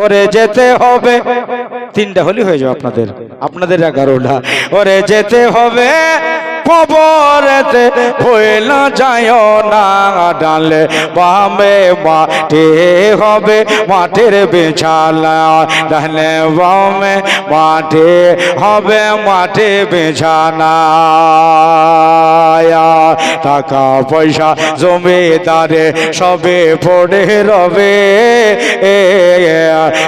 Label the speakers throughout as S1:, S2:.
S1: ওরে যেতে হবে, তিনটা হলি হয়ে যাবে আপনাদের, আপনাদের 11টা। ওরে যেতে হবে কবরেতে, ভুলে যাইও না, ডালে বামে মাটি হবে মাটির বিছানা, ডালে বামে মাটি হবে মাটির বিছানা। টাকা পয়সা জমিদারে সবে পড়ে রবে,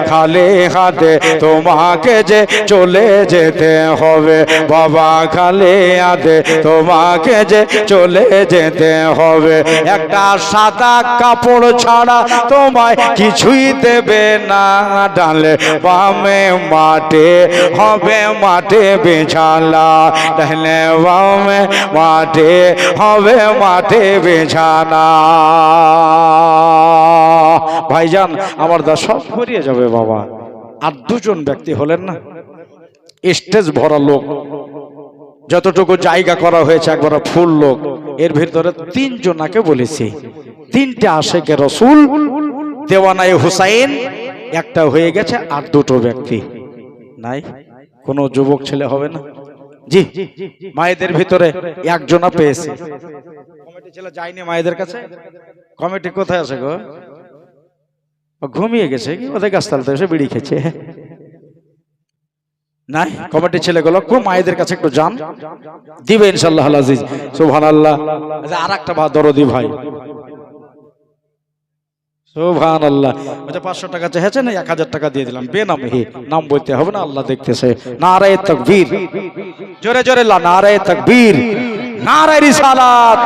S1: খালি হাতে তোমাকে যে চলে যেতে হবে বাবা, খালি হাতে তোমাকে যে চলে যেতে হবে। একটা সাদা কাপড় ছাড়া তোমায় কিছুই দেবে না, ডালে বামে মাটি হবে মাটি বিছানা, ডালে বামে মাটি হবে মাটি বিছানা। ভাইজান আমার দা সব ফুরিয়ে যাবে বাবা। আর দুজন ব্যক্তি হলেন না, স্টেজ ভরা লোক, যতটুকু জায়গা করা হয়েছে একবার ফুল লোক, এর ভিতরে তিনজনাকে বলেছি, তিনটে আশেকে রসুল দেওয়ানায় হুসাইন একটা হয়ে গেছে, আর দুটো ব্যক্তি নাই। কোনো যুবক ছেলে হবে না? জি, মায়েদের ভিতরে একজনা পেয়েছে। কমিটি ছেলে যায়নি মায়েদের কাছে? কমিটি কোথায় আছে গো? ঘুমিয়ে গেছে কি কোথায়? গাছতলাতে এসে বিড়ি খেয়েছে। নাই, কমিটির ছেলেগুলো খুব মায়েদের কাছে একটু যান, দিবে ইনশাআল্লাহ আজিজ। সুবহানাল্লাহ। আর একটা দরদি ভাই, সুবহানাল্লাহ। 500 টাকা চেয়েছে না, 1000 টাকা দিয়ে দিলাম বেনামে। নাম বলতে হবে না, আল্লাহ দেখতেছে। নারায়ে তাকবীর, জোরে জোরে নারায়ে তাকবীর, নারায়ে রিসালাত।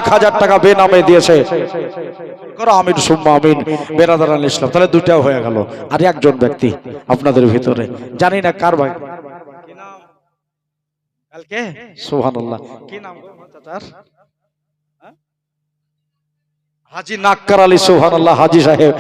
S1: 1000 টাকা বেনামে দিয়েছে। করো আমিন সুম্মা আমিন। বেরাদারান ইসলাম, তাহলে দুটাও হয়ে গেল। আর একজন ব্যক্তি আপনাদের ভিতরে, জানি না কার ভাই, কি নাম কালকে? সুবহানাল্লাহ। কি নাম চাচার? হাজি নাক্কার আলী। সুবহানাল্লাহ। হাজি সাহেব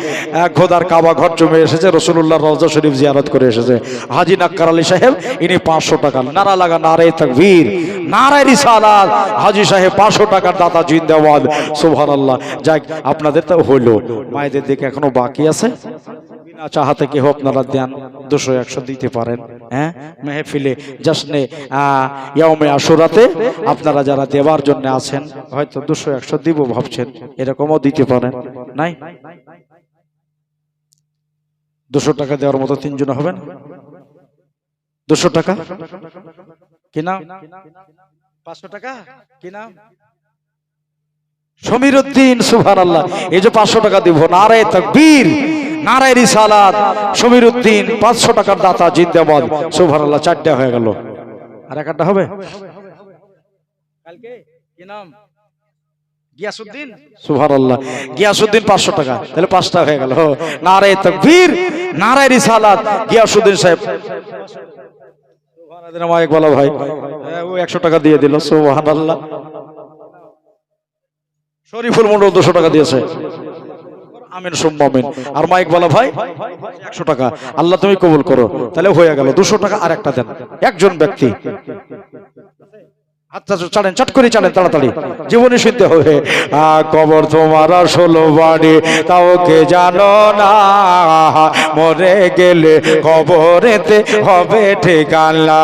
S1: খোদার কাবা ঘর জমে এসেছে, রাসূলুল্লাহ রওজা শরীফ জিয়ারত করে এসেছে। হাজি নাক্কার আলী সাহেব, ইনি 500 টাকা। নারা লাগা নারায়ে তাকবীর, নারায়ে রিসালাত। হাজি সাহেব 500 টাকার দাতা জিন্দাবাদ। সুবহানাল্লাহ। যাক, আপনাদের তো হলো। মায়েদের দিকে এখনো বাকি আছে, বিনা চাহাতে কেউ আপনারা দেন, 200-100 দিতে পারেন। হ্যাঁ, মেহফিলে জশ্নে ইয়াউমে আশুরাতে আপনারা যারা দেওয়ার জন্য আছেন, হয়তো 200-100 দিব ভাবছেন, এরকমও দিতে পারেন। নাই, 200 টাকা দেওয়ার মতো তিনজন হবেন। 200 টাকা কি নাম? 500 টাকা কি নাম? সমীর উদ্দিন। সুবহানাল্লাহ। এই যে 500 টাকা দিব, নারায়ে তাকবীর, নারায়ে রিসালাত। সমীর উদ্দিন 500 টাকার দাতা জিন্দাবাদ। সুবহানাল্লাহ। 4টা হয়ে গেল, আর একটা হবে কালকে। কি নাম? গিয়াসউদ্দিন। সুবহানাল্লাহ। গিয়াসউদ্দিন 500 টাকা, তাহলে 5টা হয়ে গেল। নারায়ে তাকবীর, নারায়ে রিসালাত। গিয়াসউদ্দিন সাহেব। সুবহানাল্লাহ। মাইক বলা ভাই, ও 100 টাকা দিয়ে দিল। সুবহানাল্লাহ। শরীফুল মন্ডল 200 টাকা দিয়েছে। আমিন সুম্মা আমিন। আর মাইক বলা ভাই 100 টাকা। আল্লাহ তুমি কবুল করো। তাহলে হয়ে গেল 200 টাকা। আর একটা দেন, একজন ব্যক্তি। আচ্ছা চলেন, চট করে চলেন, তাড়াতাড়ি জীবনে শুনতে হবে। কবর তোমার 16 বাড়ি, তাও কে জানো না, মরে গেলে কবরেতে হবে ঠিকানা,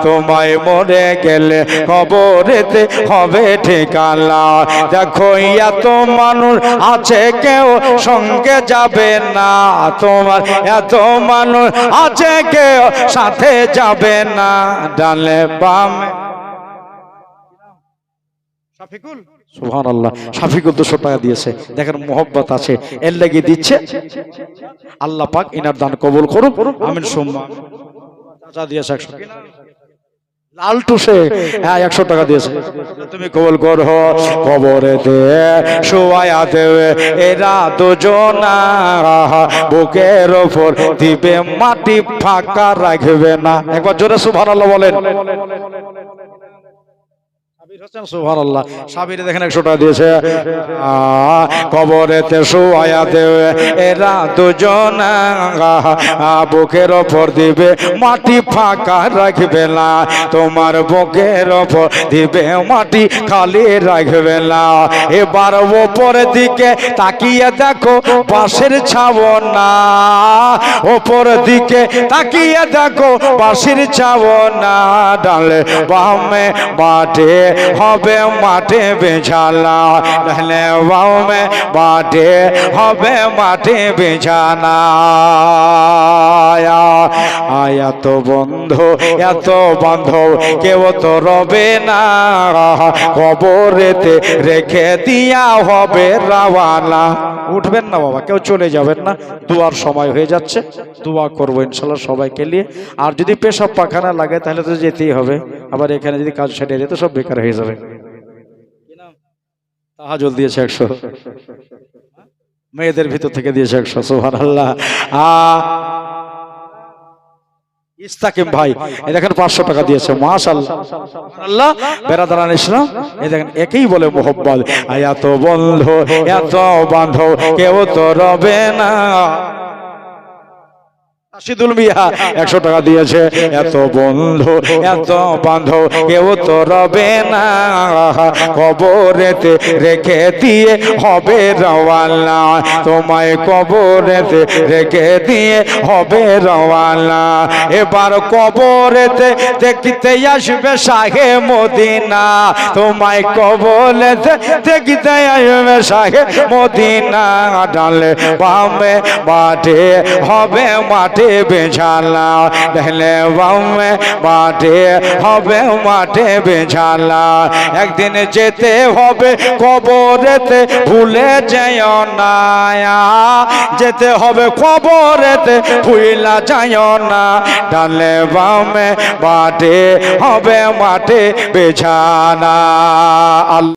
S1: তোমায় মরে গেলে কবরেতে হবে ঠিকানা। দেখো এত মানুষ আছে, কেউ সঙ্গে যাবে না, তোমার এত মানুষ আছে, কেউ সাথে যাবে না, ডালে বামে। শাফিকুল। সুবহানাল্লাহ। শাফিকুল 200 টাকা দিয়েছে। দেখেন মোহব্বত আছে, এর লাগি দিচ্ছে। আল্লাহ পাক ইনার দান কবুল করুক। আমিন সুম্মা। চাচা দিয়েছে 100 টাকা। লালটু সে 100 টাকা দিয়েছে। তুমি কবুল করো। কবরেতে শোয়া দেবে এরা দুজনা, বুকের ওপর দিবে মাটি, ফাঁকা রাখবে না। একবার জোরে সুবহানাল্লাহ বলেন। সুবহানাল্লাহ। সাবিরে দেখেন 100 টাকা দিয়েছে। কবরেতে শুয়ায়া দেবে এরা দুজন, বুকের ওপর দিবে মাটি ফাঁকা রাখবে না, তোমার বুকের ওপর দিবে মাটি খালি রাখবে না। এবার ওপরের দিকে তাকিয়ে দেখো বাঁশের ছাওনা, ওপর দিকে তাকিয়ে দেখো বাঁশের ছাওনা, ডালে বামে মাঠে হবে মাঠে বেছানা, ডালে বামে মাঠে হবে মাঠে বেছানা। এত বন্ধু এত বান্ধব কেউ তো রবে না, কবরেতে রেখে দিয়া হবে রাওয়ানা। উঠবেন না বাবা, কেউ চলে যাবেন না, দুয়ার সময় হয়ে যাচ্ছে, দোয়া করবো ইনশাল্লাহ সবাইকে নিয়ে। আর যদি পেশাব পাখানা লাগে তাহলে তো যেতেই হবে, আবার এখানে যদি কাজ সেরে যেত সব বেকার হয়ে যাবে। তাহাজ্জুদ দিয়েছে 100, মেয়েদের ভিতর থেকে দিয়েছে 100, সুবহানাল্লাহ। ইস্তাকিম ভাই এই দেখেন 500 টাকা দিয়েছে, মাশাআল্লাহ। বেরাদারান ইসলাম এই দেখেন একেই বলে মোহব্বত। এত বন্ধু এত বান্ধব কেউ তো রবে না। রাশিদুল মিয়া 100 টাকা দিয়েছে। এত বন্ধু এত বান্ধব কেউ তো রবে না, কবরেতে রেখে দিয়ে হবে রওয়ানা, তোমায় কবরেতে রেখে দিয়ে হবে রওয়ানা। এবার কবরেতে দেখতে আসবে শাহে মদিনা, তোমায় কবরেতে দেখতে আসবে শাহে মদিনা, ডালে বামে মাঠে হবে মাঠে বেছানা, ডালে বামে মাঠে হবে মাঠে বেছানা। একদিন যেতে হবে কবরেতে ভুলে যেও না, যেতে হবে কবরেতে ভুলা যাও না, ডালে বামে মাঠে হবে মাঠে বেছানা।